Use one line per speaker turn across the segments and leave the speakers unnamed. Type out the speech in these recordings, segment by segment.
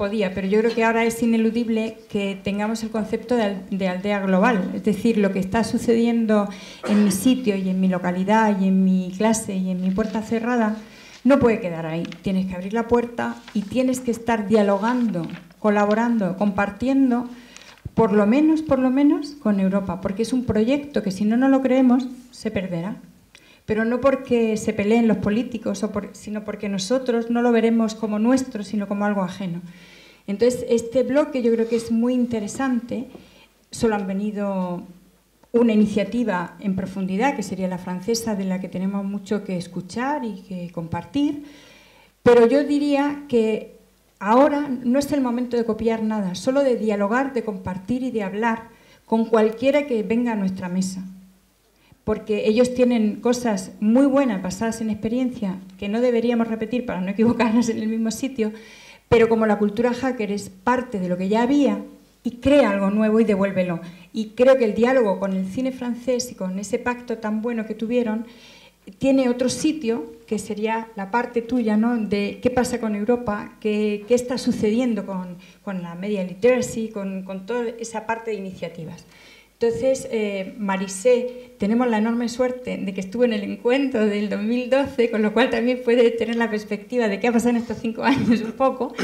podía, pero yo creo que ahora es ineludible que tengamos el concepto de aldea global. Es decir, lo que está sucediendo en mi sitio y en mi localidad y en mi clase y en mi puerta cerrada no puede quedar ahí. Tienes que abrir la puerta y tienes que estar dialogando, colaborando, compartiendo, por lo menos con Europa, porque es un proyecto que si no lo creemos se perderá. Pero no porque se peleen los políticos, sino porque nosotros no lo veremos como nuestro, sino como algo ajeno. Entonces, este bloque yo creo que es muy interesante. Solo han venido una iniciativa en profundidad, que sería la francesa, de la que tenemos mucho que escuchar y que compartir. Pero yo diría que ahora no es el momento de copiar nada, solo de dialogar, de compartir y de hablar con cualquiera que venga a nuestra mesa. Porque ellos tienen cosas muy buenas basadas en experiencia que no deberíamos repetir para no equivocarnos en el mismo sitio, pero como la cultura hacker es parte de lo que ya había, y crea algo nuevo y devuélvelo. Y creo que el diálogo con el cine francés y con ese pacto tan bueno que tuvieron tiene otro sitio, que sería la parte tuya, ¿no?, de qué pasa con Europa, qué está sucediendo con la media literacy, con toda esa parte de iniciativas. Entonces, Marisé, tenemos la enorme suerte de que estuvo en el encuentro del 2012, con lo cual también puede tener la perspectiva de qué ha pasado en estos 5 años un poco.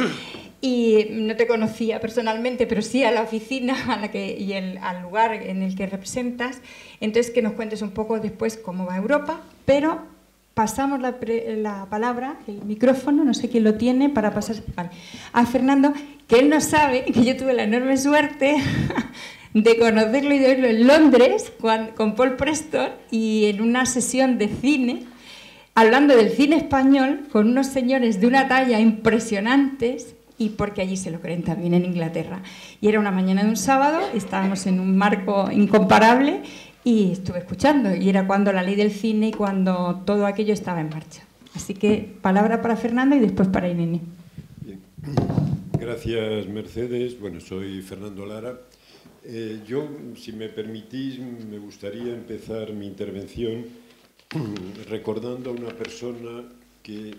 Y no te conocía personalmente, pero sí a la oficina y al lugar en el que representas. Entonces, que nos cuentes un poco después cómo va Europa, pero pasamos la palabra, el micrófono, no sé quién lo tiene, para pasar a Fernando, que él no sabe que yo tuve la enorme suerte de conocerlo y de verlo en Londres con Paul Preston y en una sesión de cine, hablando del cine español con unos señores de una talla impresionantes, y porque allí se lo creen también en Inglaterra. Y era una mañana de un sábado, estábamos en un marco incomparable y estuve escuchando, y era cuando la ley del cine y cuando todo aquello estaba en marcha. Así que palabra para Fernando y después para Irene.
Bien. Gracias, Mercedes. Bueno, soy Fernando Lara. Yo, si me permitís, me gustaría empezar mi intervención recordando a una persona que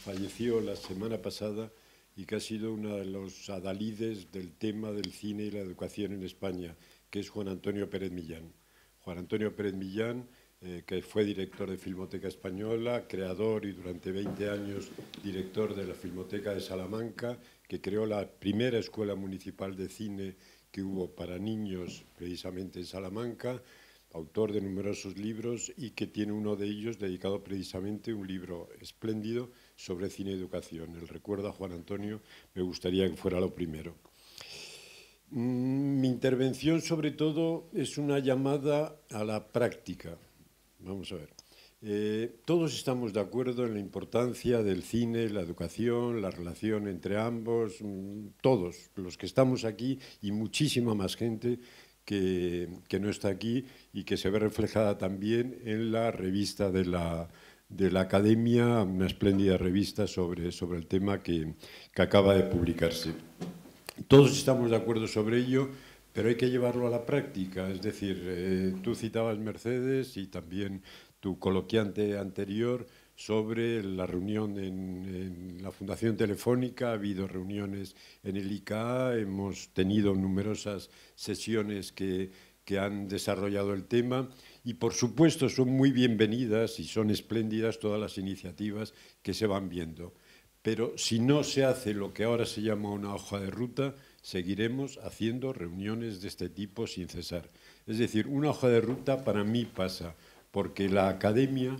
falleció la semana pasada y que ha sido uno de los adalides del tema del cine y la educación en España, que es Juan Antonio Pérez Millán. Juan Antonio Pérez Millán, que fue director de Filmoteca Española, creador y durante 20 años director de la Filmoteca de Salamanca, que creó la primera escuela municipal de cine que hubo para niños precisamente en Salamanca, autor de numerosos libros y que tiene uno de ellos dedicado precisamente, un libro espléndido sobre cine y educación. El recuerdo a Juan Antonio me gustaría que fuera lo primero. Mi intervención sobre todo es una llamada a la práctica. Vamos a ver. Todos estamos de acuerdo en la importancia del cine, la educación, la relación entre ambos, todos los que estamos aquí y muchísima más gente que no está aquí y que se ve reflejada también en la revista de la Academia, una espléndida revista sobre el tema que acaba de publicarse. Todos estamos de acuerdo sobre ello, pero hay que llevarlo a la práctica. Es decir, tú citabas, Mercedes, y también tu coloquiante anterior, sobre la reunión en la Fundación Telefónica. Ha habido reuniones en el ICA, hemos tenido numerosas sesiones que han desarrollado el tema y, por supuesto, son muy bienvenidas y son espléndidas todas las iniciativas que se van viendo. Pero si no se hace lo que ahora se llama una hoja de ruta, seguiremos haciendo reuniones de este tipo sin cesar. Es decir, una hoja de ruta para mí pasa porque la Academia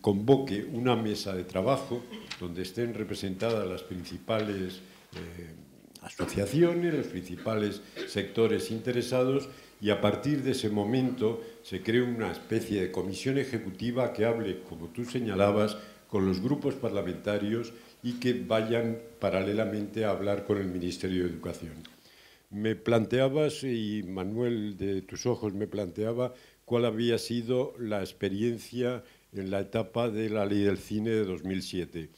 convoque una mesa de trabajo donde estén representadas las principales asociaciones, los principales sectores interesados, y a partir de ese momento se cree una especie de comisión ejecutiva que hable, como tú señalabas, con los grupos parlamentarios y que vayan paralelamente a hablar con el Ministerio de Educación. Me planteabas, y Manuel de tus ojos me planteaba, cuál había sido la experiencia en la etapa de la Ley del Cine de 2007.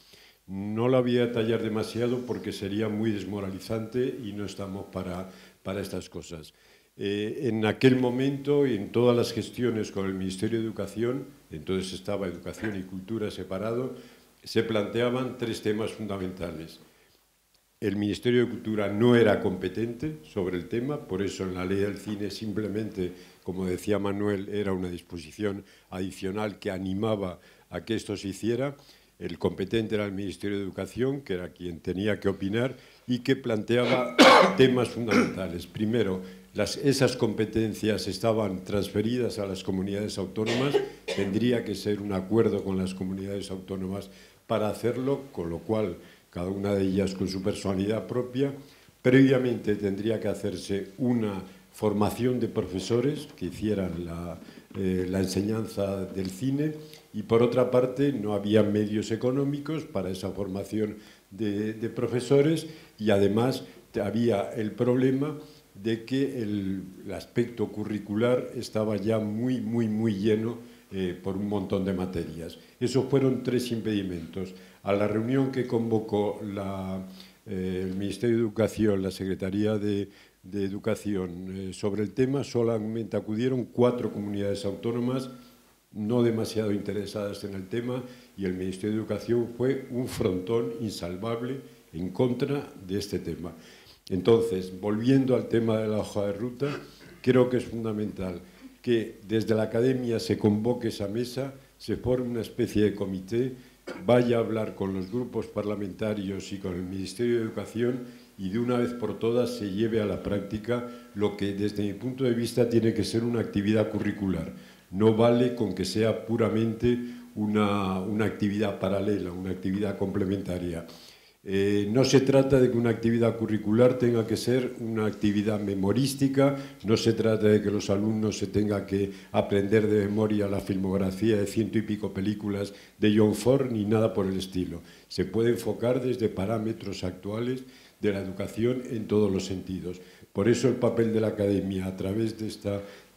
No la voy a detallar demasiado porque sería muy desmoralizante y no estamos para estas cosas. En aquel momento y en todas las gestiones con el Ministerio de Educación, entonces estaba Educación y Cultura separado, se planteaban 3 temas fundamentales. el Ministerio de Cultura no era competente sobre el tema, por eso en la ley del cine simplemente, como decía Manuel, era una disposición adicional que animaba a que esto se hiciera. El competente era el Ministerio de Educación, que era quien tenía que opinar y que planteaba temas fundamentales. Primero, esas competencias estaban transferidas a las comunidades autónomas, tendría que ser un acuerdo con las comunidades autónomas para hacerlo, con lo cual cada una de ellas con su personalidad propia. Previamente tendría que hacerse una formación de profesores que hicieran la enseñanza del cine y, por otra parte, no había medios económicos para esa formación de profesores y, además, había el problema de que el aspecto curricular estaba ya muy lleno por un montón de materias. Esos fueron 3 impedimentos. A la reunión que convocó el Ministerio de Educación, la Secretaría de Educación sobre el tema, solamente acudieron 4 comunidades autónomas no demasiado interesadas en el tema y el Ministerio de Educación fue un frontón insalvable en contra de este tema. Entonces, volviendo al tema de la hoja de ruta, creo que es fundamental que desde la academia se convoque esa mesa, se forme una especie de comité, vaya a hablar con los grupos parlamentarios y con el Ministerio de Educación y de una vez por todas se lleve a la práctica lo que desde mi punto de vista tiene que ser una actividad curricular. No vale con que sea puramente una actividad paralela, una actividad complementaria. No se trata de que una actividad curricular tenga que ser una actividad memorística, no se trata de que los alumnos se tengan que aprender de memoria la filmografía de 100 y pico películas de John Ford ni nada por el estilo. Se puede enfocar desde parámetros actuales de la educación en todos los sentidos. Por eso el papel de la academia a través de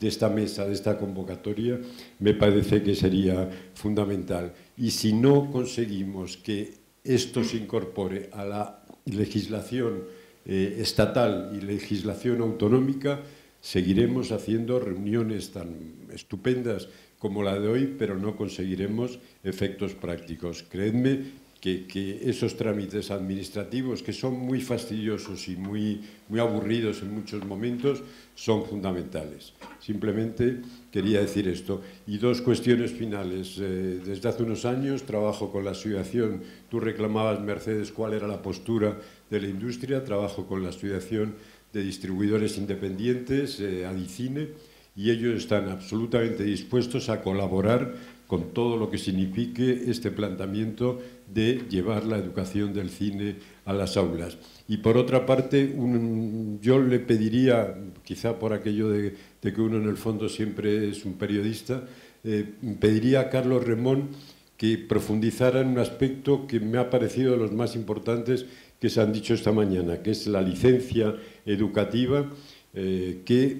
esta mesa, de esta convocatoria, me parece que sería fundamental. Y si no conseguimos que esto se incorpore a la legislación estatal y legislación autonómica, seguiremos haciendo reuniones tan estupendas como la de hoy, pero no conseguiremos efectos prácticos. Creedme que esos trámites administrativos, que son muy fastidiosos y muy aburridos en muchos momentos, son fundamentales. Simplemente quería decir esto. Y 2 cuestiones finales. Desde hace unos años trabajo con la asociación, tú reclamabas, Mercedes, cuál era la postura de la industria, trabajo con la asociación de distribuidores independientes, Adicine, y ellos están absolutamente dispuestos a colaborar con todo lo que signifique este planteamiento de llevar la educación del cine a las aulas. Y por otra parte, yo le pediría, quizá por aquello de que uno en el fondo siempre es un periodista, pediría a Carlos Remón que profundizara en un aspecto que me ha parecido de los más importantes que se han dicho esta mañana, que es la licencia educativa que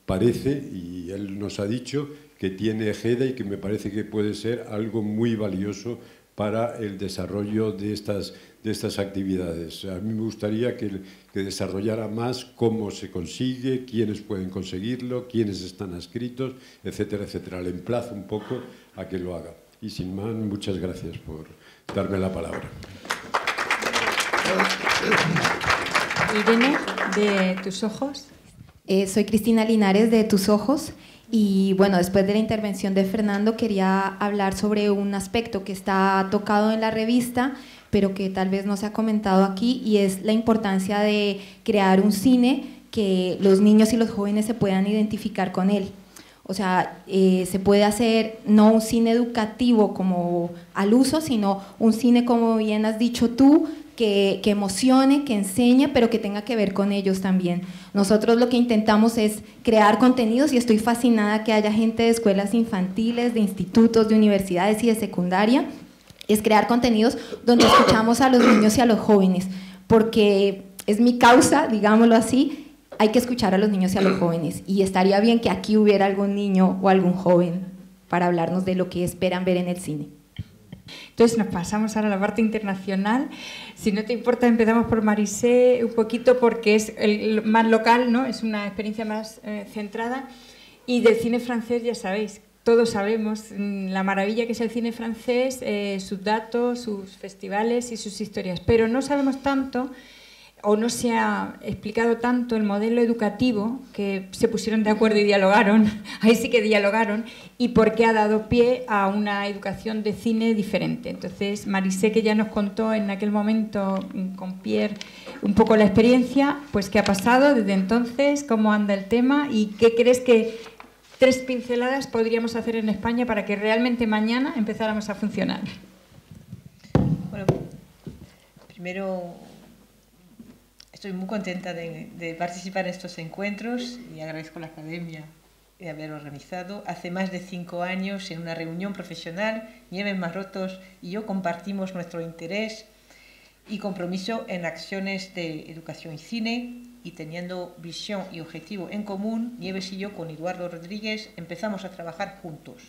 parece, y él nos ha dicho, que tiene Ejeda y que me parece que puede ser algo muy valioso para el desarrollo de estas actividades. A mí me gustaría que desarrollara más cómo se consigue, quiénes pueden conseguirlo, quiénes están adscritos, etcétera, etcétera. Le emplazo un poco a que lo haga. Y sin más, muchas gracias por darme la palabra.
Irene, de Tus Ojos.
Soy Cristina Linares, de Tus Ojos. Y bueno, después de la intervención de Fernando quería hablar sobre un aspecto que está tocado en la revista, pero que tal vez no se ha comentado aquí, y es la importancia de crear un cine que los niños y los jóvenes se puedan identificar con él. O sea, se puede hacer no un cine educativo como al uso, sino un cine, como bien has dicho tú, que emocione, que enseñe, pero que tenga que ver con ellos también. Nosotros lo que intentamos es crear contenidos, y estoy fascinada que haya gente de escuelas infantiles, de institutos, de universidades y de secundaria, es crear contenidos donde escuchamos a los niños y a los jóvenes, porque es mi causa, digámoslo así, hay que escuchar a los niños y a los jóvenes, y estaría bien que aquí hubiera algún niño o algún joven para hablarnos de lo que esperan ver en el cine.
Entonces nos pasamos ahora a la parte internacional. Si no te importa, empezamos por Marisé un poquito, porque es el más local, ¿no? Es una experiencia más centrada. Y del cine francés, ya sabéis, todos sabemos la maravilla que es el cine francés, sus datos, sus festivales y sus historias, pero no sabemos tanto o no se ha explicado tanto el modelo educativo, que se pusieron de acuerdo y dialogaron, ahí sí que dialogaron, y por qué ha dado pie a una educación de cine diferente. Entonces, Marisé, que ya nos contó en aquel momento con Pierre un poco la experiencia, pues qué ha pasado desde entonces, cómo anda el tema y qué crees que 3 pinceladas podríamos hacer en España para que realmente mañana empezáramos a funcionar.
Bueno, primero estoy muy contenta de participar en estos encuentros y agradezco a la Academia de haber organizado. Hace más de 5 años, en una reunión profesional, Nieves Marrotos y yo compartimos nuestro interés y compromiso en acciones de educación y cine, y teniendo visión y objetivo en común, Nieves y yo con Eduardo Rodríguez empezamos a trabajar juntos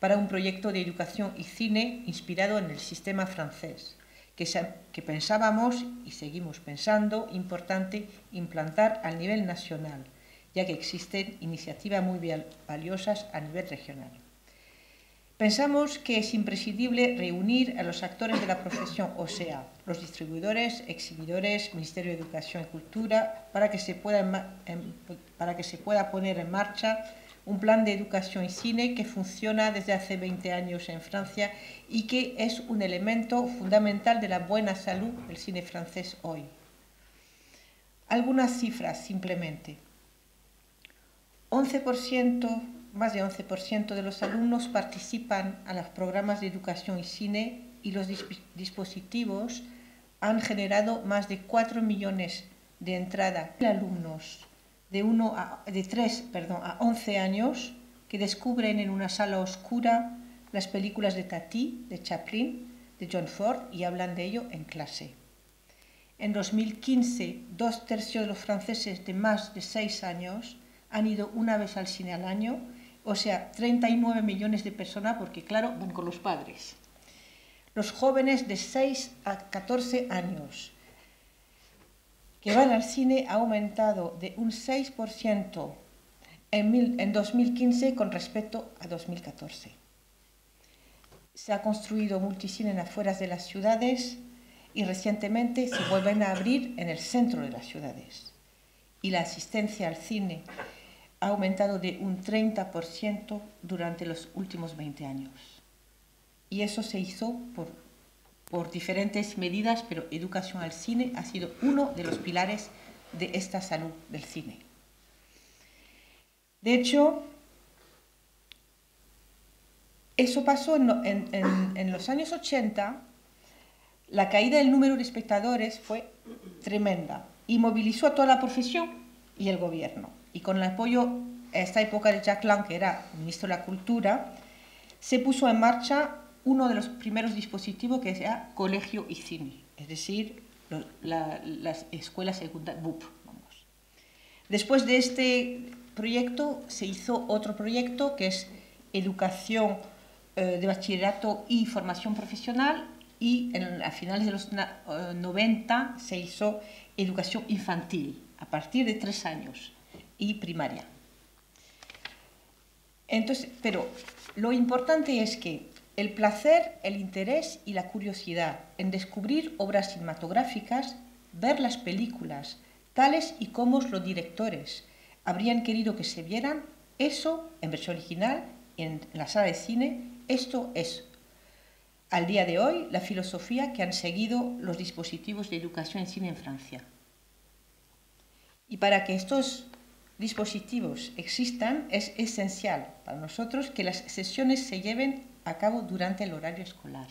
para un proyecto de educación y cine inspirado en el sistema francés, que pensábamos y seguimos pensando importante implantar al nivel nacional, ya que existen iniciativas muy valiosas a nivel regional. Pensamos que es imprescindible reunir a los actores de la profesión, o sea, los distribuidores, exhibidores, Ministerio de Educación y Cultura, para que se pueda poner en marcha un plan de educación y cine que funciona desde hace 20 años en Francia y que es un elemento fundamental de la buena salud del cine francés hoy. Algunas cifras simplemente. Más de 11% de los alumnos participan a los programas de educación y cine, y los dispositivos han generado más de 4 millones de entradas de alumnos de 3 a 11 años que descubren en una sala oscura las películas de Tati, de Chaplin, de John Ford, y hablan de ello en clase. En 2015, 2/3 de los franceses de más de 6 años han ido una vez al cine al año, o sea, 39 millones de personas, porque claro, van con los padres. Los jóvenes de 6 a 14 años que van al cine ha aumentado de un 6% en 2015 con respecto a 2014. Se ha construido multicine en afueras de las ciudades y recientemente se vuelven a abrir en el centro de las ciudades. Y la asistencia al cine ha aumentado de un 30% durante los últimos 20 años. Y eso se hizo por diferentes medidas, pero educación al cine ha sido uno de los pilares de esta salud del cine. De hecho, eso pasó en los años 80, la caída del número de espectadores fue tremenda y movilizó a toda la profesión y el gobierno. Y con el apoyo a esta época de Jack Lang, que era ministro de la Cultura, se puso en marcha uno de los primeros dispositivos que era colegio y cine, es decir, las escuelas secundarias, BUP. Vamos. Después de este proyecto se hizo otro proyecto que es educación de bachillerato y formación profesional, y a finales de los 90 se hizo educación infantil, a partir de 3 años, y primaria. Entonces, pero lo importante es que el placer, el interés y la curiosidad en descubrir obras cinematográficas, ver las películas, tales y como los directores habrían querido que se vieran, eso, en versión original, en la sala de cine, esto es, al día de hoy, la filosofía que han seguido los dispositivos de educación en cine en Francia. Y para que estos dispositivos existan, es esencial para nosotros que las sesiones se lleven a cabo durante el horario escolar.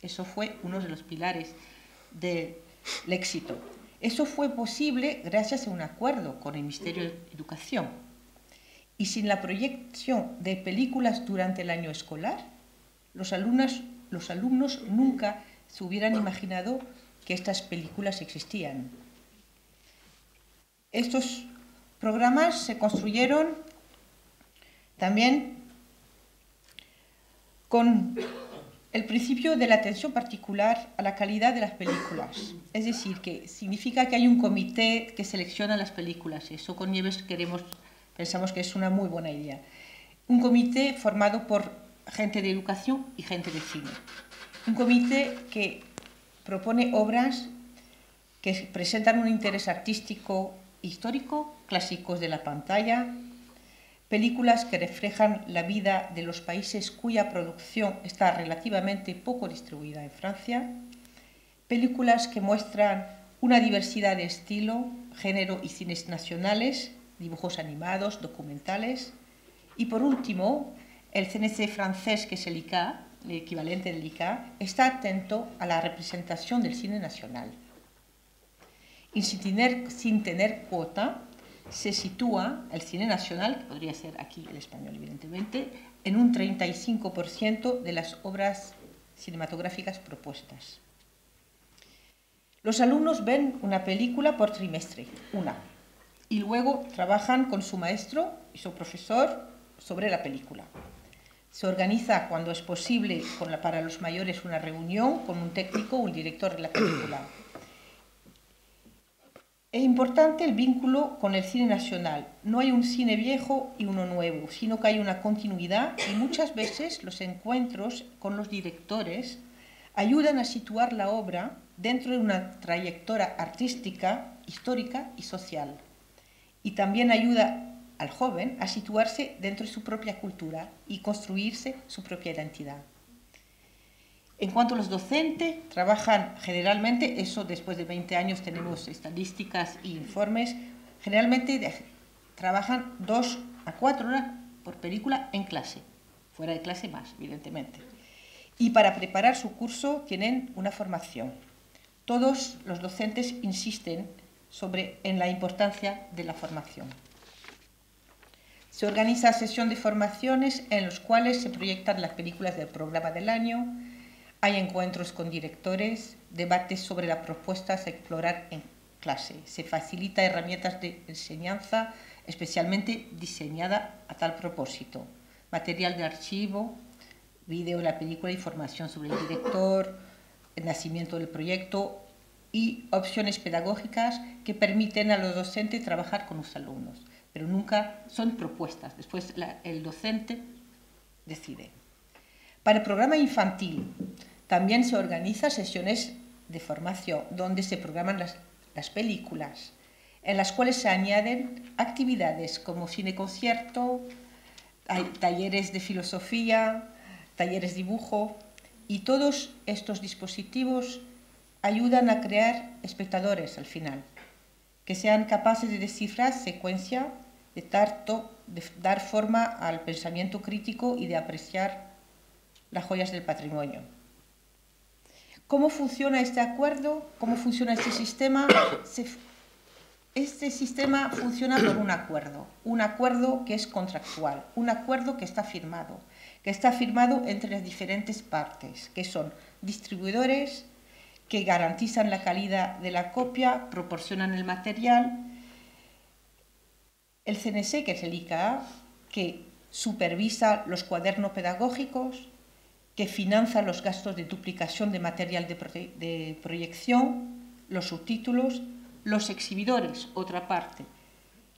Eso fue uno de los pilares del éxito. Eso fue posible gracias a un acuerdo con el Ministerio de Educación. Y sin la proyección de películas durante el año escolar, los alumnos nunca se hubieran imaginado que estas películas existían. Estos programas se construyeron también con el principio de la atención particular a la calidad de las películas. Es decir, que significa que hay un comité que selecciona las películas. Eso con Nieves pensamos que es una muy buena idea. Un comité formado por gente de educación y gente de cine. Un comité que propone obras que presentan un interés artístico histórico, clásicos de la pantalla, películas que reflejan la vida de los países cuya producción está relativamente poco distribuida en Francia, películas que muestran una diversidad de estilo, género y cines nacionales, dibujos animados, documentales, y por último, el CNC francés, que es el ICA, el equivalente del ICA, está atento a la representación del cine nacional. Y sin tener cuota, se sitúa el cine nacional, que podría ser aquí el español evidentemente, en un 35% de las obras cinematográficas propuestas. Los alumnos ven una película por trimestre, una, y luego trabajan con su maestro y su profesor sobre la película. Se organiza, cuando es posible, para los mayores una reunión con un técnico o un director de la película. Es importante el vínculo con el cine nacional. No hay un cine viejo y uno nuevo, sino que hay una continuidad y muchas veces los encuentros con los directores ayudan a situar la obra dentro de una trayectoria artística, histórica y social. Y también ayuda al joven a situarse dentro de su propia cultura y construirse su propia identidad. En cuanto a los docentes, trabajan generalmente, eso después de 20 años tenemos estadísticas e informes, generalmente trabajan 2 a 4 horas por película en clase, fuera de clase más, evidentemente. Y para preparar su curso tienen una formación. Todos los docentes insisten en la importancia de la formación. Se organiza sesión de formaciones en las cuales se proyectan las películas del programa del año. Hay encuentros con directores, debates sobre las propuestas a explorar en clase. Se facilita herramientas de enseñanza especialmente diseñada a tal propósito. Material de archivo, vídeo de la película, información sobre el director, el nacimiento del proyecto y opciones pedagógicas que permiten a los docentes trabajar con los alumnos. Pero nunca son propuestas. Después el docente decide. Para el programa infantil también se organizan sesiones de formación donde se programan las películas, en las cuales se añaden actividades como cine-concierto, talleres de filosofía, talleres de dibujo, y todos estos dispositivos ayudan a crear espectadores al final, que sean capaces de descifrar secuencia, de dar forma al pensamiento crítico y de apreciar las joyas del patrimonio. ¿Cómo funciona este acuerdo? ¿Cómo funciona este sistema? Este sistema funciona por un acuerdo que es contractual, un acuerdo que está firmado entre las diferentes partes, que son distribuidores, que garantizan la calidad de la copia, proporcionan el material, el CNC, que es el ICA, que supervisa los cuadernos pedagógicos, que financia los gastos de duplicación de material de proyección, los subtítulos, los exhibidores, otra parte,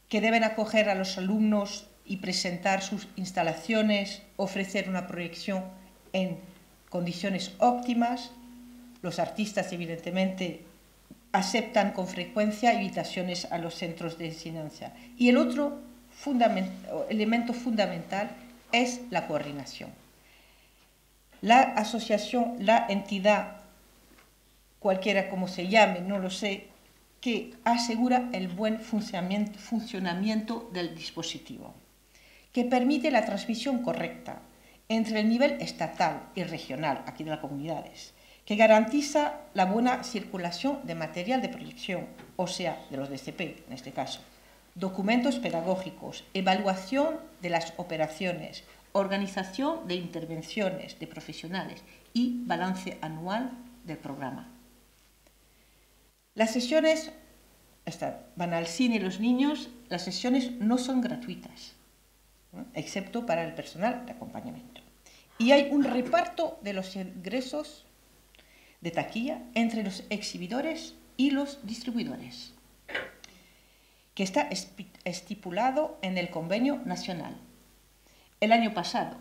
que deben acoger a los alumnos y presentar sus instalaciones, ofrecer una proyección en condiciones óptimas. Los artistas, evidentemente, aceptan con frecuencia invitaciones a los centros de enseñanza. Y el otro elemento fundamental es la coordinación. La asociación, la entidad, cualquiera como se llame, no lo sé, que asegura el buen funcionamiento del dispositivo, que permite la transmisión correcta entre el nivel estatal y regional, aquí de las comunidades, que garantiza la buena circulación de material de proyección, o sea, de los DCP en este caso, documentos pedagógicos, evaluación de las operaciones, organización de intervenciones de profesionales y balance anual del programa. Las sesiones van al cine y los niños, las sesiones no son gratuitas, excepto para el personal de acompañamiento. Y hay un reparto de los ingresos de taquilla entre los exhibidores y los distribuidores, que está estipulado en el convenio nacional. El año pasado,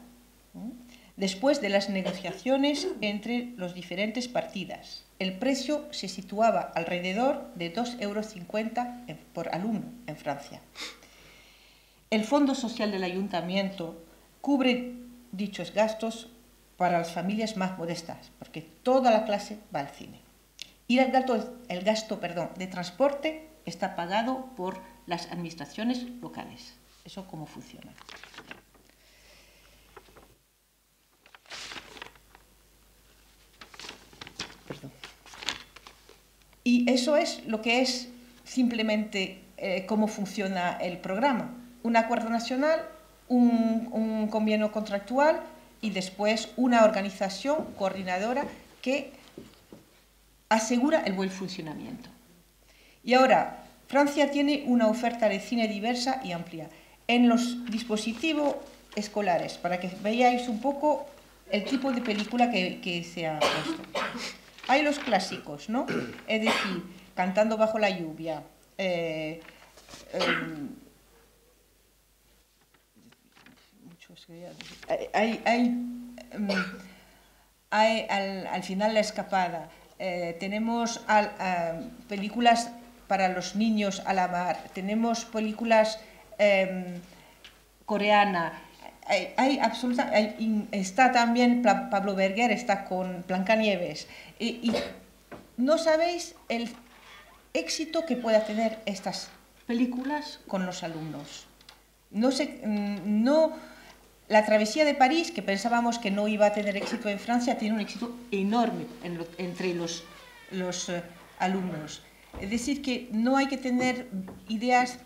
después de las negociaciones entre las diferentes partidas. El precio se situaba alrededor de 2,50 € por alumno en Francia. El Fondo Social del Ayuntamiento cubre dichos gastos para las familias más modestas, porque toda la clase va al cine. Y el gasto de transporte está pagado por las administraciones locales. ¿Eso cómo funciona? Perdón. Y eso es lo que es simplemente cómo funciona el programa. Un acuerdo nacional, un convenio contractual y después una organización coordinadora que asegura el buen funcionamiento. Y ahora, Francia tiene una oferta de cine diversa y amplia. En los dispositivos escolares, para que veáis un poco el tipo de película que se ha puesto. Hay los clásicos, ¿no? Es decir, Cantando bajo la lluvia, al final La escapada. Tenemos películas para los niños a la mar. Tenemos películas coreanas. Está también Pablo Berger, está con Blancanieves. Y no sabéis el éxito que pueda tener estas películas con los alumnos. La travesía de París, que pensábamos que no iba a tener éxito en Francia, tiene un éxito enorme entre los alumnos. Es decir, que no hay que tener ideas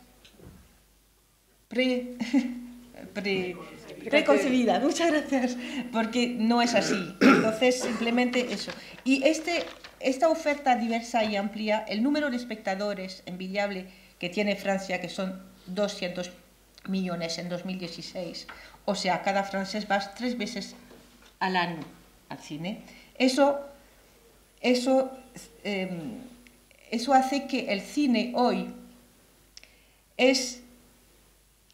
preconcebidas, muchas gracias, porque no es así. Entonces, simplemente eso. Y esta oferta diversa y amplia, el número de espectadores envidiable que tiene Francia, que son 200 millones en 2016, o sea, cada francés va 3 veces al año al cine, eso hace que el cine hoy es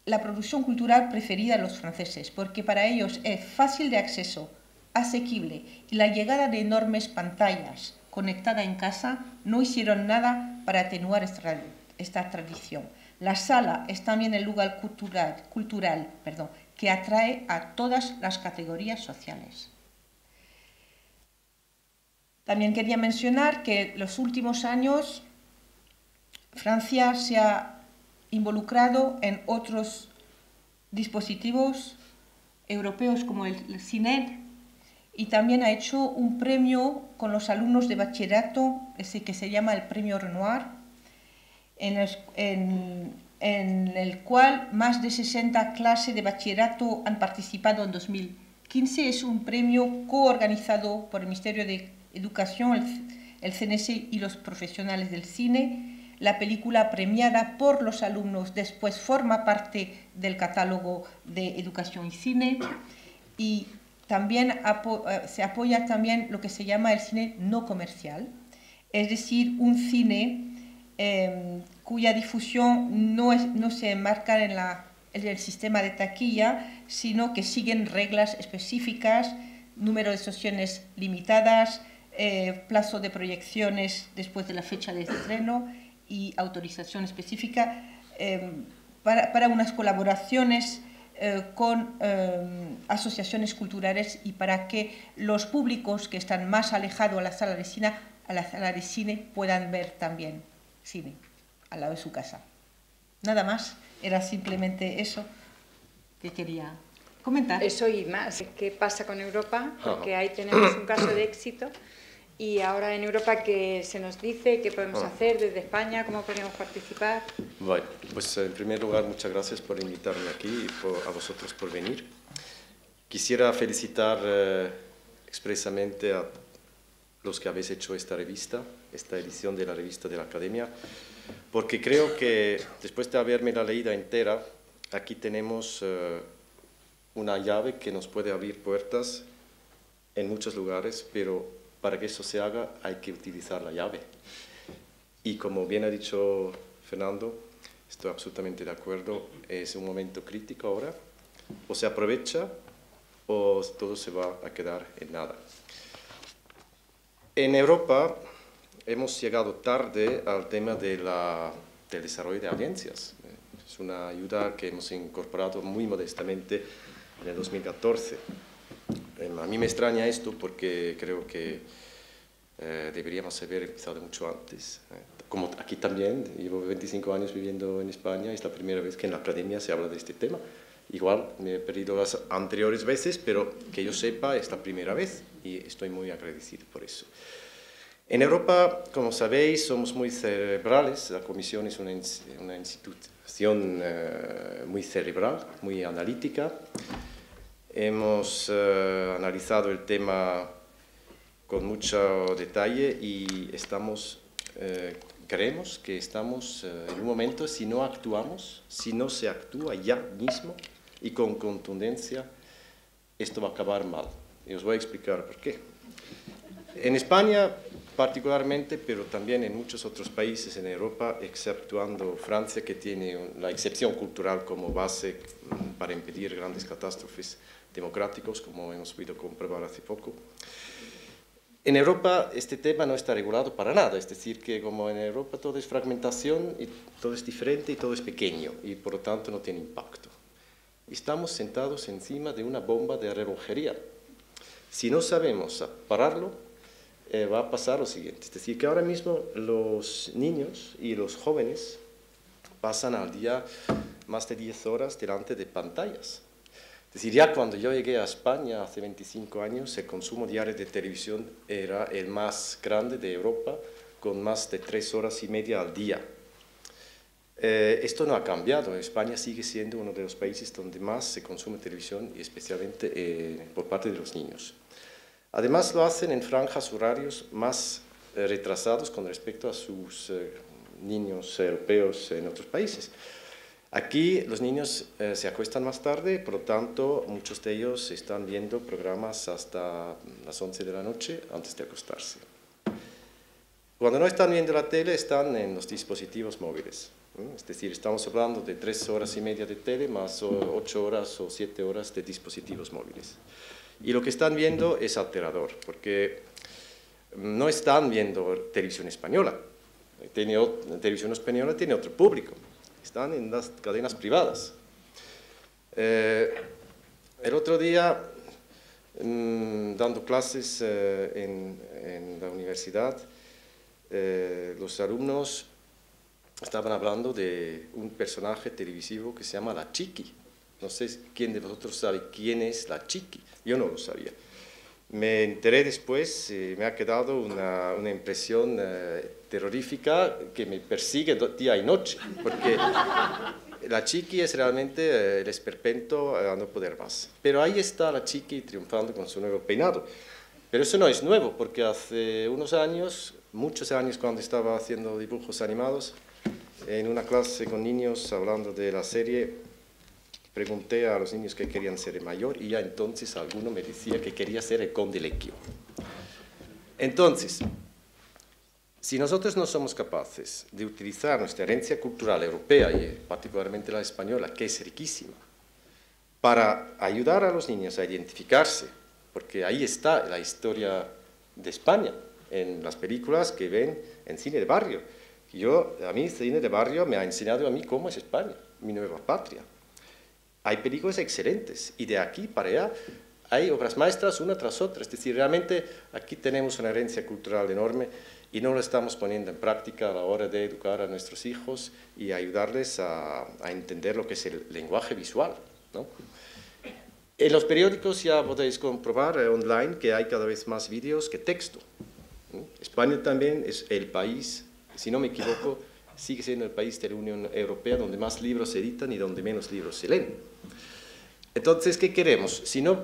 la producción cultural preferida de los franceses, porque para ellos es fácil de acceso, asequible, y la llegada de enormes pantallas conectadas en casa no hicieron nada para atenuar esta tradición. La sala es también el lugar cultural que atrae a todas las categorías sociales. También quería mencionar que en los últimos años Francia se ha involucrado en otros dispositivos europeos como el CINED y también ha hecho un premio con los alumnos de bachillerato, ese que se llama el Premio Renoir, en el cual más de 60 clases de bachillerato han participado en 2015. Es un premio coorganizado por el Ministerio de Educación, el CNC y los profesionales del cine. La película premiada por los alumnos después forma parte del catálogo de educación y cine y también se apoya también lo que se llama el cine no comercial, es decir, un cine cuya difusión no se enmarca en el sistema de taquilla, sino que siguen reglas específicas, número de sesiones limitadas, plazo de proyecciones después de la fecha de estreno y autorización específica para unas colaboraciones con asociaciones culturales y para que los públicos que están más alejados a la sala de cine puedan ver también cine al lado de su casa. Nada más, era simplemente eso que quería comentar.
Eso y más. ¿Qué pasa con Europa? Porque ahí tenemos un caso de éxito. Y ahora en Europa, ¿qué se nos dice? ¿Qué podemos hacer desde España? ¿Cómo podemos participar?
Bueno, pues en primer lugar, muchas gracias por invitarme aquí y a vosotros por venir. Quisiera felicitar expresamente a los que habéis hecho esta edición de la revista de la Academia, porque creo que después de haberme la leída entera, aquí tenemos una llave que nos puede abrir puertas en muchos lugares, pero para que eso se haga hay que utilizar la llave. Y como bien ha dicho Fernando, estoy absolutamente de acuerdo, es un momento crítico ahora. O se aprovecha o todo se va a quedar en nada. En Europa hemos llegado tarde al tema del desarrollo de agencias. Es una ayuda que hemos incorporado muy modestamente en el 2014. A mí me extraña esto porque creo que deberíamos haber empezado mucho antes. Como aquí también, llevo 25 años viviendo en España, es la primera vez que en la academia se habla de este tema. Igual me he perdido las anteriores veces, pero que yo sepa es la primera vez y estoy muy agradecido por eso. En Europa, como sabéis, somos muy cerebrales. La Comisión es una institución muy cerebral, muy analítica. Hemos analizado el tema con mucho detalle y creemos que estamos en un momento, si no actuamos, si no se actúa ya mismo y con contundencia, esto va a acabar mal. Y os voy a explicar por qué. En España particularmente, pero también en muchos otros países en Europa, exceptuando Francia, que tiene la excepción cultural como base para impedir grandes catástrofes democráticos, como hemos podido comprobar hace poco. En Europa este tema no está regulado para nada, es decir, que como en Europa todo es fragmentación, y todo es diferente y todo es pequeño, y por lo tanto no tiene impacto. Estamos sentados encima de una bomba de relojería. Si no sabemos pararlo, va a pasar lo siguiente, es decir, que ahora mismo los niños y los jóvenes pasan al día más de 10 horas delante de pantallas. Es decir, ya cuando yo llegué a España hace 25 años, el consumo diario de televisión era el más grande de Europa, con más de 3 horas y media al día. Esto no ha cambiado, España sigue siendo uno de los países donde más se consume televisión, y especialmente por parte de los niños. Además lo hacen en franjas horarios más retrasados con respecto a sus niños europeos en otros países. Aquí los niños se acuestan más tarde, por lo tanto muchos de ellos están viendo programas hasta las 11 de la noche antes de acostarse. Cuando no están viendo la tele están en los dispositivos móviles. Es decir, estamos hablando de 3 horas y media de tele más 8 horas o 7 horas de dispositivos móviles. Y lo que están viendo es alterador, porque no están viendo televisión española. Televisión española tiene otro público. Están en las cadenas privadas. El otro día, dando clases en la universidad, los alumnos estaban hablando de un personaje televisivo que se llama La Chiqui. No sé quién de vosotros sabe quién es La Chiqui. Yo no lo sabía. Me enteré después, me ha quedado una impresión terrorífica que me persigue día y noche, porque La Chiqui es realmente el esperpento a no poder más. Pero ahí está La Chiqui triunfando con su nuevo peinado. Pero eso no es nuevo, porque hace unos años, muchos años cuando estaba haciendo dibujos animados, en una clase con niños hablando de la serie, pregunté a los niños qué querían ser de mayor y ya entonces alguno me decía que quería ser el Conde Lequio. Entonces, si nosotros no somos capaces de utilizar nuestra herencia cultural europea y particularmente la española, que es riquísima, para ayudar a los niños a identificarse, porque ahí está la historia de España, en las películas que ven en cine de barrio. A mí cine de barrio me ha enseñado a mí cómo es España, mi nueva patria. Hay películas excelentes y de aquí para allá hay obras maestras una tras otra. Es decir, realmente aquí tenemos una herencia cultural enorme y no lo estamos poniendo en práctica a la hora de educar a nuestros hijos y ayudarles a entender lo que es el lenguaje visual, ¿no? En los periódicos ya podéis comprobar online que hay cada vez más vídeos que texto. España también es el país, si no me equivoco, sigue siendo el país de la Unión Europea donde más libros se editan y donde menos libros se leen. Entonces, ¿qué queremos? Si no,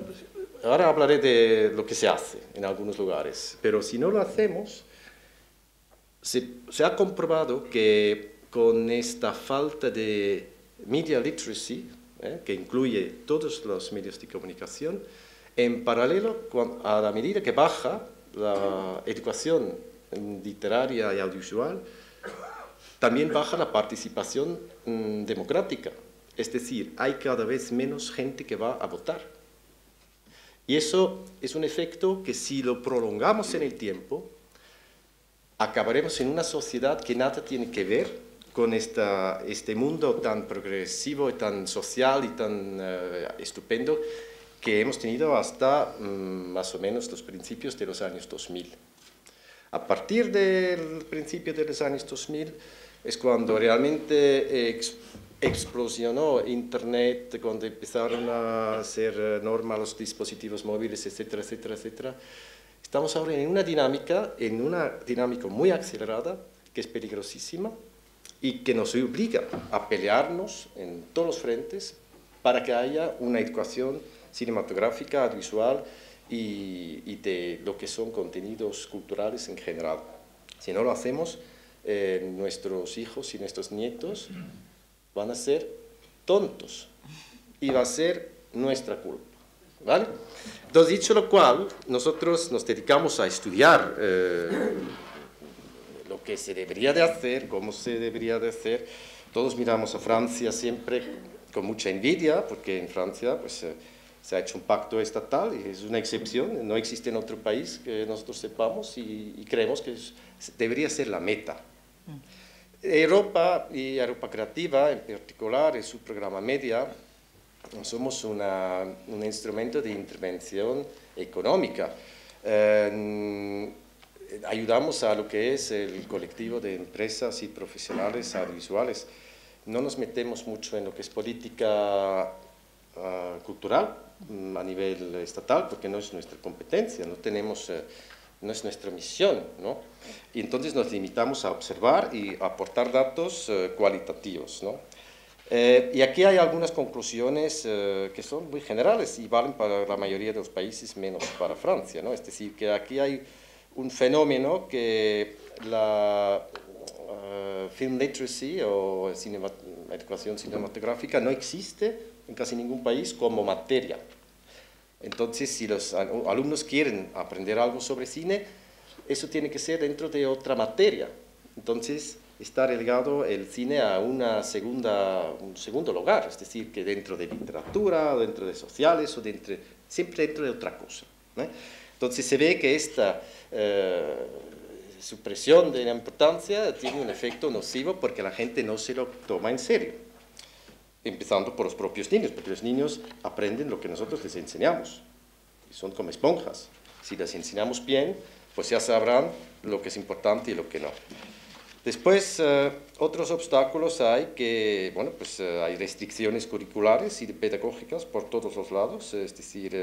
ahora hablaré de lo que se hace en algunos lugares, pero si no lo hacemos, se ha comprobado que con esta falta de media literacy, que incluye todos los medios de comunicación, en paralelo, a la medida que baja la educación literaria y audiovisual, también baja la participación democrática. Es decir, hay cada vez menos gente que va a votar. Y eso es un efecto que si lo prolongamos en el tiempo, acabaremos en una sociedad que nada tiene que ver con este mundo tan progresivo y tan social y tan estupendo que hemos tenido hasta más o menos los principios de los años 2000. A partir del principio de los años 2000 es cuando realmente explosionó Internet, cuando empezaron a ser norma los dispositivos móviles, etcétera, etcétera, etcétera. Estamos ahora en una dinámica muy acelerada, que es peligrosísima y que nos obliga a pelearnos en todos los frentes para que haya una educación cinematográfica, audiovisual y de lo que son contenidos culturales en general. Si no lo hacemos, nuestros hijos y nuestros nietos van a ser tontos y va a ser nuestra culpa, ¿vale? Entonces, dicho lo cual, nosotros nos dedicamos a estudiar lo que se debería de hacer, cómo se debería de hacer. Todos miramos a Francia siempre con mucha envidia, porque en Francia pues, se ha hecho un pacto estatal y es una excepción, no existe en otro país que nosotros sepamos y creemos que debería ser la meta. Europa y Europa Creativa en particular, en su programa Media, somos un instrumento de intervención económica. Ayudamos a lo que es el colectivo de empresas y profesionales audiovisuales. No nos metemos mucho en lo que es política cultural a nivel estatal, porque no es nuestra competencia, no es nuestra misión, ¿no? Y entonces nos limitamos a observar y a aportar datos cualitativos, ¿no? Y aquí hay algunas conclusiones que son muy generales y valen para la mayoría de los países, menos para Francia, ¿no? Es decir, que aquí hay un fenómeno que la film literacy o educación cinematográfica no existe en casi ningún país como materia. Entonces, si los alumnos quieren aprender algo sobre cine, eso tiene que ser dentro de otra materia. Entonces, está relegado el cine a un segundo lugar, es decir, que dentro de literatura, o dentro de sociales, o siempre dentro de otra cosa, ¿no? Entonces, se ve que esta supresión de la importancia tiene un efecto nocivo porque la gente no se lo toma en serio. Empezando por los propios niños, porque los niños aprenden lo que nosotros les enseñamos. Y son como esponjas. Si les enseñamos bien, pues ya sabrán lo que es importante y lo que no. Después, otros obstáculos hay que, bueno, pues hay restricciones curriculares y pedagógicas por todos los lados. Es decir,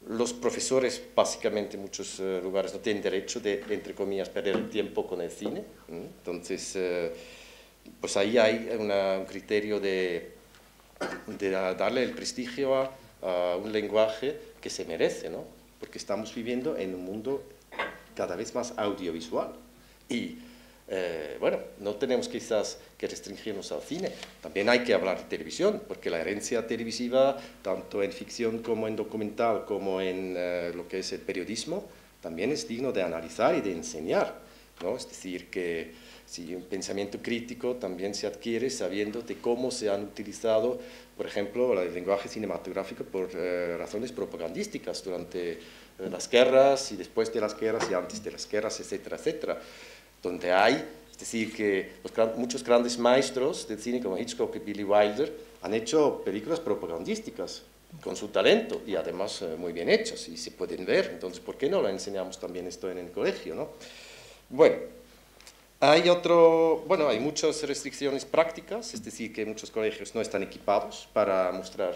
los profesores, básicamente en muchos lugares, no tienen derecho de, entre comillas, perder el tiempo con el cine. Entonces, pues ahí hay un criterio de darle el prestigio a un lenguaje que se merece, ¿no? Porque estamos viviendo en un mundo cada vez más audiovisual. Y, bueno, no tenemos quizás que restringirnos al cine, también hay que hablar de televisión, porque la herencia televisiva, tanto en ficción como en documental, como en lo que es el periodismo, también es digno de analizar y de enseñar, ¿no? Es decir, que si un pensamiento crítico también se adquiere sabiendo de cómo se han utilizado, por ejemplo, el lenguaje cinematográfico por razones propagandísticas durante las guerras y después de las guerras y antes de las guerras, etcétera, etcétera, donde hay, es decir, que muchos grandes maestros del cine como Hitchcock y Billy Wilder han hecho películas propagandísticas con su talento y además muy bien hechas y se pueden ver. Entonces, ¿por qué no lo enseñamos también esto en el colegio, no? Bueno, hay muchas restricciones prácticas, es decir, que muchos colegios no están equipados para mostrar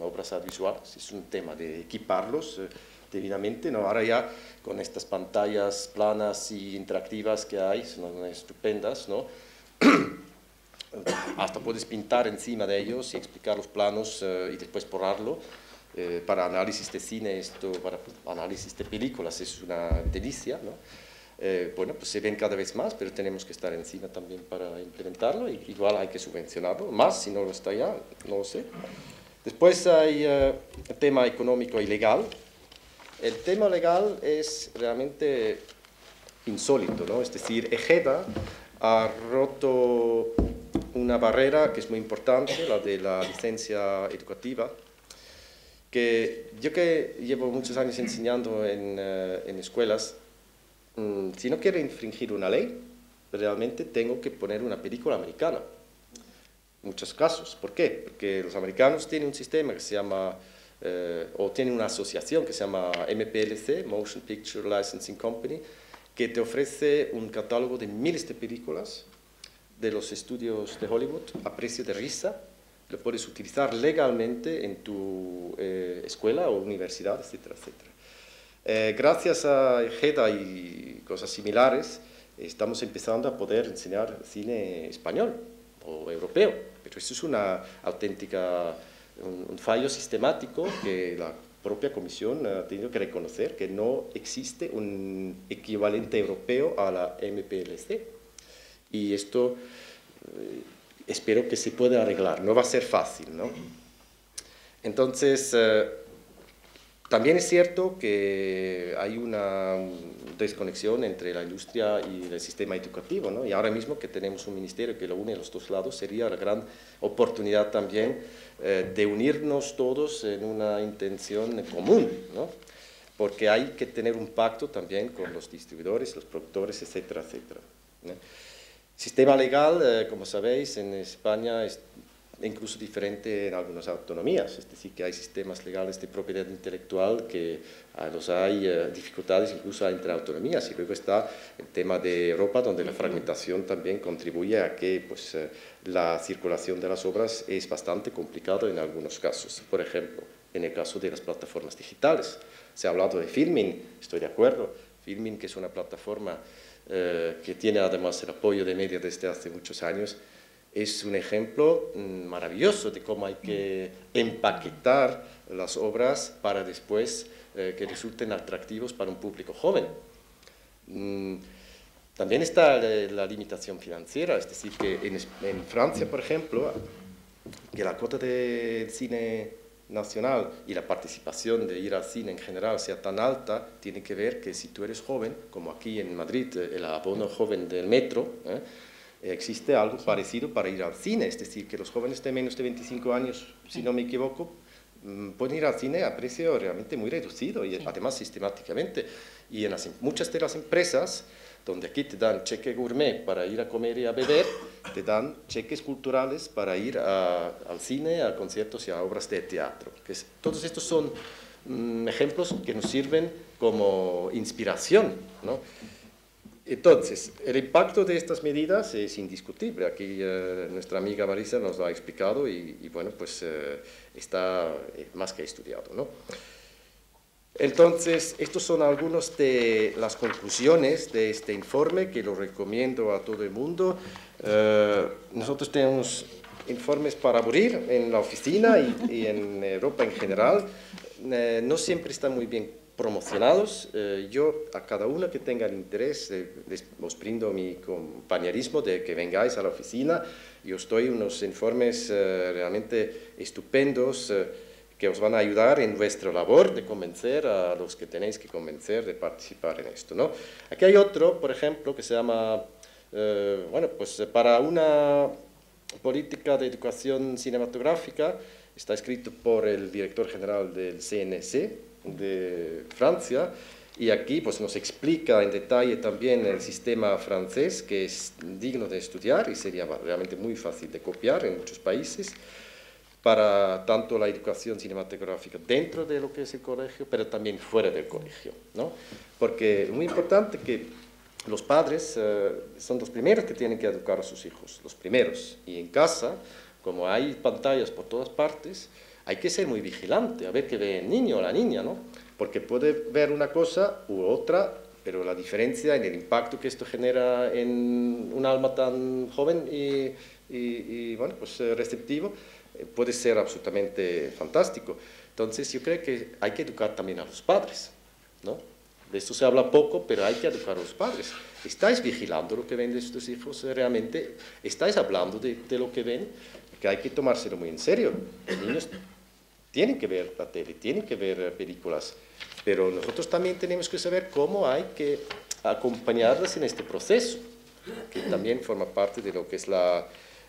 obras audiovisuales. Es un tema de equiparlos debidamente, ¿no? Ahora ya con estas pantallas planas y interactivas que hay, son estupendas, ¿no? Hasta puedes pintar encima de ellos y explicar los planos y después borrarlo. Para análisis de cine, para análisis de películas es una delicia, ¿no? Bueno, pues se ven cada vez más, pero tenemos que estar encima también para implementarlo, y igual hay que subvencionarlo, más si no lo está ya, no lo sé. Después hay el tema económico y legal. El tema legal es realmente insólito, ¿no? Es decir, EGEDA ha roto una barrera que es muy importante, la de la licencia educativa, que yo que llevo muchos años enseñando en escuelas, si no quiero infringir una ley, realmente tengo que poner una película americana. Muchos casos. ¿Por qué? Porque los americanos tienen un sistema que se llama, o tienen una asociación que se llama MPLC, Motion Picture Licensing Company, que te ofrece un catálogo de miles de películas de los estudios de Hollywood a precio de risa. Lo puedes utilizar legalmente en tu escuela o universidad, etcétera, etcétera. Gracias a GEDA y cosas similares, estamos empezando a poder enseñar cine español o europeo, pero eso es una auténtica, un fallo sistemático que la propia Comisión ha tenido que reconocer, que no existe un equivalente europeo a la MPLC. Y esto espero que se pueda arreglar, no va a ser fácil, ¿no? Entonces, también es cierto que hay una desconexión entre la industria y el sistema educativo, ¿no? Y ahora mismo que tenemos un ministerio que lo une a los dos lados, sería la gran oportunidad también de unirnos todos en una intención común, ¿no? Porque hay que tener un pacto también con los distribuidores, los productores, etcétera, etcétera, ¿no? Sistema legal, como sabéis, en España es incluso diferente en algunas autonomías, es decir, que hay sistemas legales de propiedad intelectual que los hay dificultades incluso entre autonomías, y luego está el tema de Europa, donde la fragmentación también contribuye a que pues, la circulación de las obras es bastante complicada en algunos casos. Por ejemplo, en el caso de las plataformas digitales, se ha hablado de Filmin, estoy de acuerdo, Filmin, que es una plataforma que tiene además el apoyo de Media desde hace muchos años, es un ejemplo maravilloso de cómo hay que empaquetar las obras para después que resulten atractivos para un público joven. También está la limitación financiera, es decir, que en Francia, por ejemplo, que la cuota de cine nacional y la participación de ir al cine en general sea tan alta, tiene que ver que si tú eres joven, como aquí en Madrid, el abono joven del metro, existe algo parecido para ir al cine, es decir, que los jóvenes de menos de 25 años, si no me equivoco, pueden ir al cine a precio realmente muy reducido y además sistemáticamente. Y en muchas de las empresas, donde aquí te dan cheque gourmet para ir a comer y a beber, te dan cheques culturales para ir al cine, a conciertos y a obras de teatro. Todos estos son ejemplos que nos sirven como inspiración, ¿no? Entonces, el impacto de estas medidas es indiscutible. Aquí nuestra amiga Marisa nos lo ha explicado y bueno, pues está más que estudiado, ¿no? Entonces, estos son algunas de las conclusiones de este informe que lo recomiendo a todo el mundo. Nosotros tenemos informes para aburrir en la oficina y en Europa en general. No siempre están muy bien promocionados. Yo a cada uno que tenga el interés les os brindo mi compañerismo de que vengáis a la oficina y os doy unos informes realmente estupendos que os van a ayudar en vuestra labor de convencer a los que tenéis que convencer de participar en esto, ¿no? Aquí hay otro, por ejemplo, que se llama, bueno, pues para una política de educación cinematográfica, está escrito por el director general del CNC de Francia, y aquí pues nos explica en detalle también el sistema francés, que es digno de estudiar y sería realmente muy fácil de copiar en muchos países, para tanto la educación cinematográfica dentro de lo que es el colegio, pero también fuera del colegio, ¿no? Porque es muy importante que los padres son los primeros que tienen que educar a sus hijos, los primeros, y en casa, como hay pantallas por todas partes, hay que ser muy vigilante, a ver qué ve el niño o la niña, ¿no? Porque puede ver una cosa u otra, pero la diferencia en el impacto que esto genera en un alma tan joven y bueno, pues receptivo, puede ser absolutamente fantástico. Entonces yo creo que hay que educar también a los padres, ¿no? De esto se habla poco, pero hay que educar a los padres. ¿Estáis vigilando lo que ven de estos hijos realmente? ¿Estáis hablando de lo que ven? Que hay que tomárselo muy en serio. Los niños tienen que ver la tele, tienen que ver películas, pero nosotros también tenemos que saber cómo hay que acompañarlas en este proceso, que también forma parte de lo que es la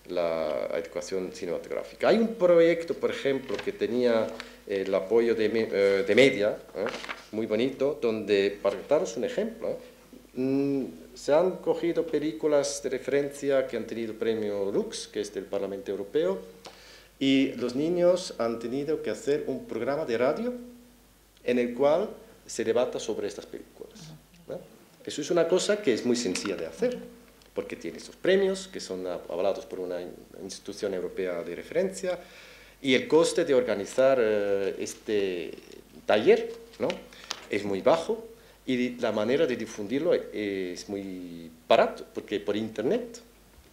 la educación cinematográfica. Hay un proyecto, por ejemplo, que tenía el apoyo de Media, muy bonito, donde, para daros un ejemplo, se han cogido películas de referencia que han tenido premio Lux, que es del Parlamento Europeo, y los niños han tenido que hacer un programa de radio en el cual se debata sobre estas películas, ¿no? Eso es una cosa que es muy sencilla de hacer, porque tiene estos premios que son avalados por una institución europea de referencia, y el coste de organizar este taller, ¿no?, es muy bajo, y la manera de difundirlo es muy barato, porque por internet,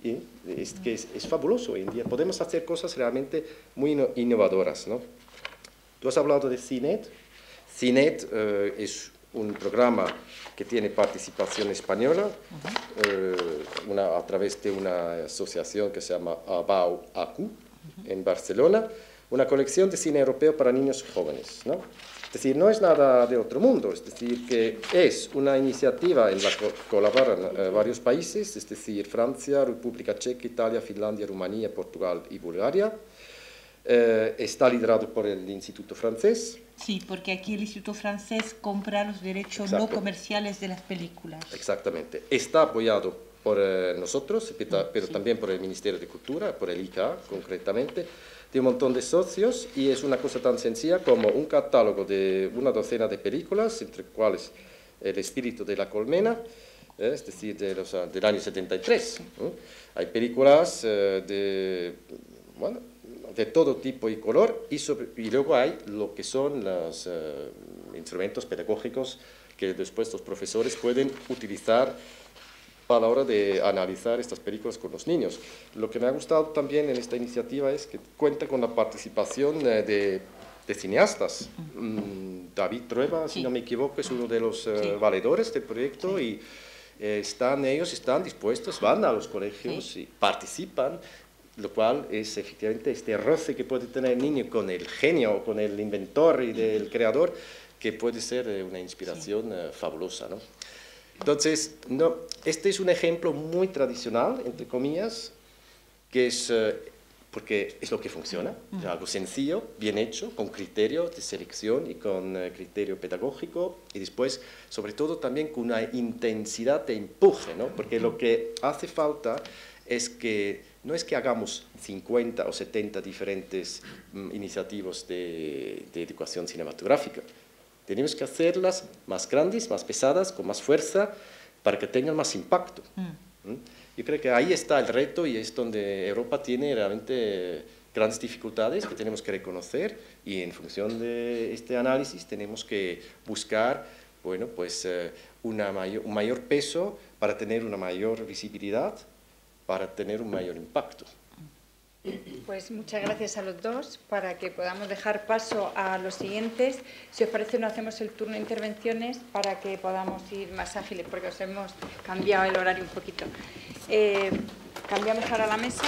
y es fabuloso hoy en día. Podemos hacer cosas realmente muy innovadoras, ¿no? Tú has hablado de CINET. CINET es un programa que tiene participación española, a través de una asociación que se llama ABAU-ACU, en Barcelona, una colección de cine europeo para niños y jóvenes, ¿no? Es decir, no es nada de otro mundo, es decir, que es una iniciativa en la que colaboran varios países, es decir, Francia, República Checa, Italia, Finlandia, Rumanía, Portugal y Bulgaria. Está liderado por el Instituto Francés.
Sí, porque aquí el Instituto Francés compra los derechos no comerciales de las películas.
Exactamente. Está apoyado por nosotros, pero también por el Ministerio de Cultura, por el ICA concretamente, de un montón de socios, y es una cosa tan sencilla como un catálogo de una docena de películas, entre cuales El espíritu de la colmena, es decir, del año 73. Hay películas de todo tipo y color, y luego hay lo que son los instrumentos pedagógicos que después los profesores pueden utilizar a la hora de analizar estas películas con los niños. Lo que me ha gustado también en esta iniciativa es que cuenta con la participación de cineastas. David Trueba, si no me equivoco, es uno de los valedores del proyecto, y ellos están dispuestos, van a los colegios y participan, lo cual es efectivamente este roce que puede tener el niño con el genio, con el inventor y del creador, que puede ser una inspiración fabulosa, ¿no? Entonces, este es un ejemplo muy tradicional, entre comillas, que es, porque es lo que funciona, es algo sencillo, bien hecho, con criterio de selección y con criterio pedagógico, y después, sobre todo, también con una intensidad de empuje, ¿no? Porque lo que hace falta es que no es que hagamos 50 o 70 diferentes iniciativas de educación cinematográfica. Tenemos que hacerlas más grandes, más pesadas, con más fuerza, para que tengan más impacto. Yo creo que ahí está el reto, y es donde Europa tiene realmente grandes dificultades que tenemos que reconocer, y en función de este análisis tenemos que buscar, bueno, pues, un mayor peso para tener una mayor visibilidad, para tener un mayor impacto.
Pues muchas gracias a los dos. Para que podamos dejar paso a los siguientes, si os parece, no hacemos el turno de intervenciones para que podamos ir más ágiles, porque os hemos cambiado el horario un poquito. Cambiamos ahora la mesa.